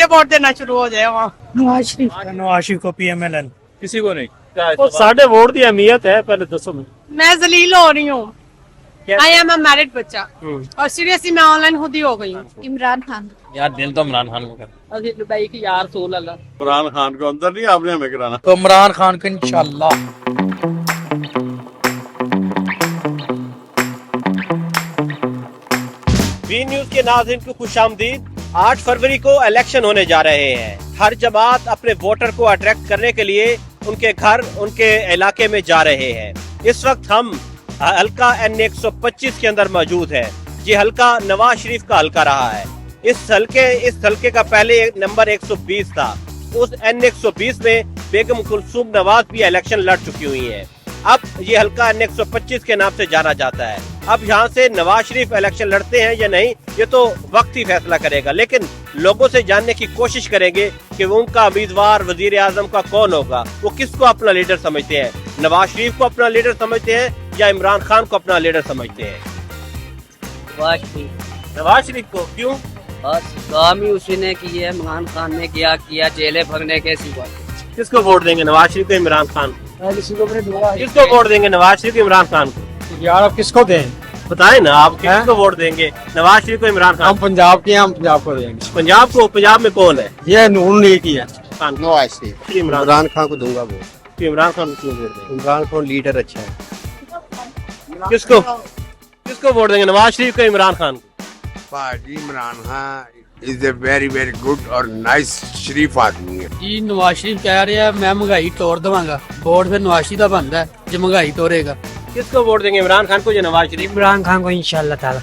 मुझे वोट देना शुरू हो जाए वहाँ। नवाज शरीफ को PMLN। किसी को नहीं। वो साढ़े वोट की अहमियत है, पहले दसो। मैं जलील हो रही हूँ। आई एम अ मैरिड बच्चा और सीरियसली मैं ऑनलाइन खुद ही हो गई हूँ। इमरान खान। यार दिल तो इमरान खान को कर। दुबई की यार सोल अल्लाह। इमरान खान को अंदर नहीं, आपने हमें कराना। तो इमरान खान को इंशाल्लाह। बी न्यूज के नाज़रीन को खुशामदीद। 8 फरवरी को इलेक्शन होने जा रहे हैं। हर जमात अपने वोटर को अट्रैक्ट करने के लिए उनके घर, उनके इलाके में जा रहे हैं। इस वक्त हम हल्का N125 के अंदर मौजूद है। ये हल्का नवाज शरीफ का हल्का रहा है। इस हल्के का पहले नंबर 120 था। उस N120 में बेगम कुलसूम नवाज भी इलेक्शन लड़ चुकी हुई हैं। अब ये हल्का N125 के नाम से जाना जाता है। अब यहाँ से नवाज शरीफ इलेक्शन लड़ते हैं या नहीं, ये तो वक्त ही फैसला करेगा। लेकिन लोगों से जानने की कोशिश करेंगे कि वो उनका उम्मीदवार वजीर आजम का कौन होगा, वो किसको अपना लीडर समझते हैं। नवाज शरीफ को अपना लीडर समझते हैं या इमरान खान को अपना लीडर समझते हैं। नवाज शरीफ को क्यों? बस काम ही उसी ने की है, इमरान खान ने किया जेलें भरने के सिवा। किसको वोट देंगे, नवाज शरीफ को, इमरान खान को? किसको वोट देंगे, नवाज शरीफ को, इमरान खान को? यार आप किसको दें? बताए ना, आप किसको वोट देंगे, नवाज शरीफ को, इमरान खान? हम पंजाब के हैं, हम पंजाब को देंगे। पंजाब को? पंजाब में कौन है? ये नून लीग की है। नवाज शरीफ। इमरान खान को दूंगा वोट। इमरान खान को क्यों वोट देंगे? इमरान खान लीडर अच्छा है। किसको वोट देंगे, नवाज शरीफ को, इमरान खान को? पाजी Imran Khan is a very very good और नाइस शरीफ आदमी है जी। नवाज शरीफ कह रहे हैं मैं महंगाई तोड़ दूंगा, वोट फिर नवाज शरीफ का बनता है जो महंगाई तोड़ेगा। किसको वोट देंगे, इमरान खान को या नवाज शरीफ? इमरान खान को इंशाल्लाह ताला।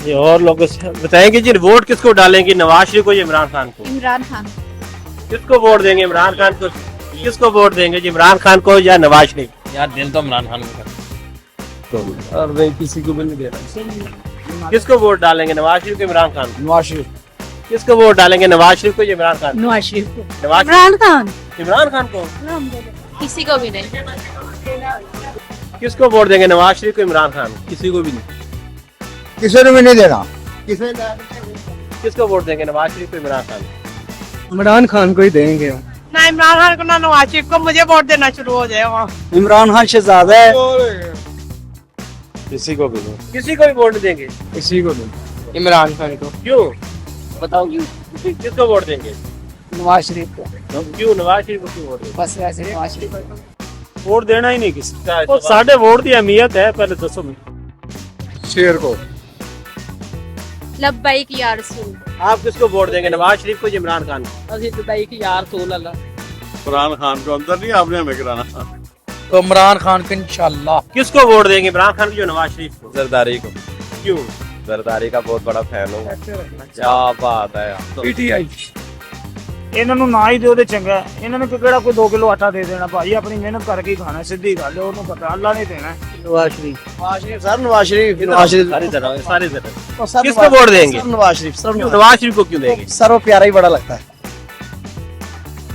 ये और लोगों से बताएंगे जी, वोट किसको डालेंगे, नवाज शरीफ को या इमरान खान को? इमरान खान। किसको वोट देंगे, इमरान खान को? किसको वोट देंगे जी, इमरान खान को या नवाज शरीफ? यार दिल तो इमरान खान को कर। और नहीं, किसी को भी नहीं दे रहा। किसको वोट डालेंगे, नवाज शरीफ को, इमरान खान को? नवाज शरीफ। किसको वोट डालेंगे, नवाज शरीफ को या इमरान खान? नवाज शरीफ को। नवाज इमरान खान। इमरान खान को? किसी को भी नहीं। किसको वोट देंगे, नवाज शरीफ को, इमरान खान को? किसी को भी नहीं। किसी ने भी नहीं देना। किसको वोट देंगे, नवाज शरीफ को, इमरान खान को? इमरान खान को ही देंगे। ना इमरान खान को ना नवाज शरीफ को, मुझे वोट देना शुरू हो जाए वहाँ। इमरान खान शहजादा है। किसी को भी नहीं। किसी को भी वोट नहीं देंगे? किसी को नहीं। इमरान खान को। क्यों बताओ क्यों? किसको वोट देंगे? नवाज शरीफ को। क्यों नवाज शरीफ को क्यों वोट देंगे? बस वैसे नवाज शरीफ को वोट देना ही नहीं किसी। वो साढ़े वोट की अहमियत है, पहले दसो। शेर को। लब्बैक या रसूल। आप किसको वोट देंगे, नवाज शरीफ को या इमरान खान को? दुबई की यार सोल अल्लाह। इमरान खान को अंदर नहीं, आपने हमें कराना। तो इमरान खान को इंशाल्लाह। किसको वोट देंगे, इमरान खान को या नवाज शरीफ को? जरदारी को। क्यों? जरदारी का बहुत बड़ा फैन हूँ। क्या बात है यार। PTI ਇਹਨਾਂ ਨੂੰ ਨਾ ਹੀ ਦਿਓ ਤੇ ਚੰਗਾ। ਇਹਨਾਂ ਨੂੰ ਕਿਹੜਾ ਕੋਈ 2 ਕਿਲੋ ਆਟਾ ਦੇ ਦੇਣਾ ਭਾਈ, ਆਪਣੀ ਮਿਹਨਤ ਕਰਕੇ ਹੀ ਖਾਣਾ, ਸਿੱਧੀ ਗੱਲ ਹੈ। ਉਹਨੂੰ ਪਤਾ ਅੱਲਾ ਨੇ ਦੇਣਾ। नवाज शरीफ। सर नवाज शरीफ। सारे किसको वोट देंगे, नवाज शरीफ। सर नवाज शरीफ को क्यों देंगे? सर वो प्यारा ही बड़ा लगता है।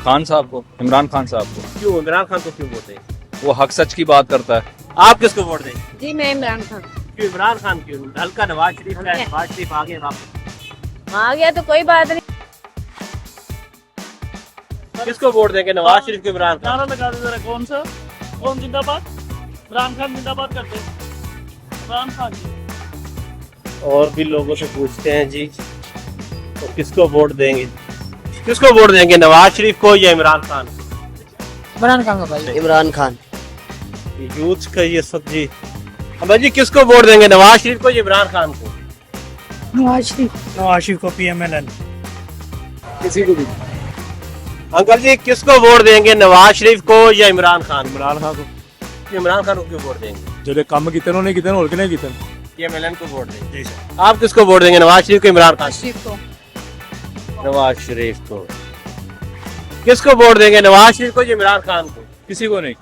खान साहब को, इमरान खान साहब को। क्यों इमरान खान को क्यों वोट देंगे? वो हक सच की बात करता है। आप किसको वोट देंगे? जी मैं इमरान खान। क्यों इमरान खान क्यों? हल्का नवाज शरीफ का है, नवाज शरीफ आगे वापस। आ गया तो कोई बात नहीं। किसको वोट देंगे, नवाज शरीफ को, इमरान खान? नारा लगा दे जरा। कौन सा? कौन जिंदाबाद? इमरान खान जिंदाबाद करते हैं। इमरान खान जी। और भी लोगों से पूछते हैं जी, तो किसको वोट देंगे, किसको वोट देंगे, नवाज शरीफ को या इमरान खान? इमरान खान का भाई। इमरान खान। यूथ का ये सब जी। अब जी किसको वोट देंगे, नवाज शरीफ को या इमरान खान को? नवाज शरीफ। नवाज शरीफ को PMLN। किसी को भी। अंकल जी किसको वोट देंगे, नवाज शरीफ को या इमरान खान? इमरान खान को। इमरान खान को क्यों वोट देंगे? ਜਿਹੜੇ ਕੰਮ ਕੀਤੇ ਉਹਨੇ ਕੀਤੇ, ਹੋਰ ਕਿਹਨੇ ਕੀਤੇ? PMLN को वोट देंगे। जी सर। आप किसको वोट देंगे, नवाज शरीफ को, इमरान खान? शरीफ को। नवाज शरीफ को। किसको वोट देंगे, नवाज शरीफ को या इमरान खान को? किसी को नहीं।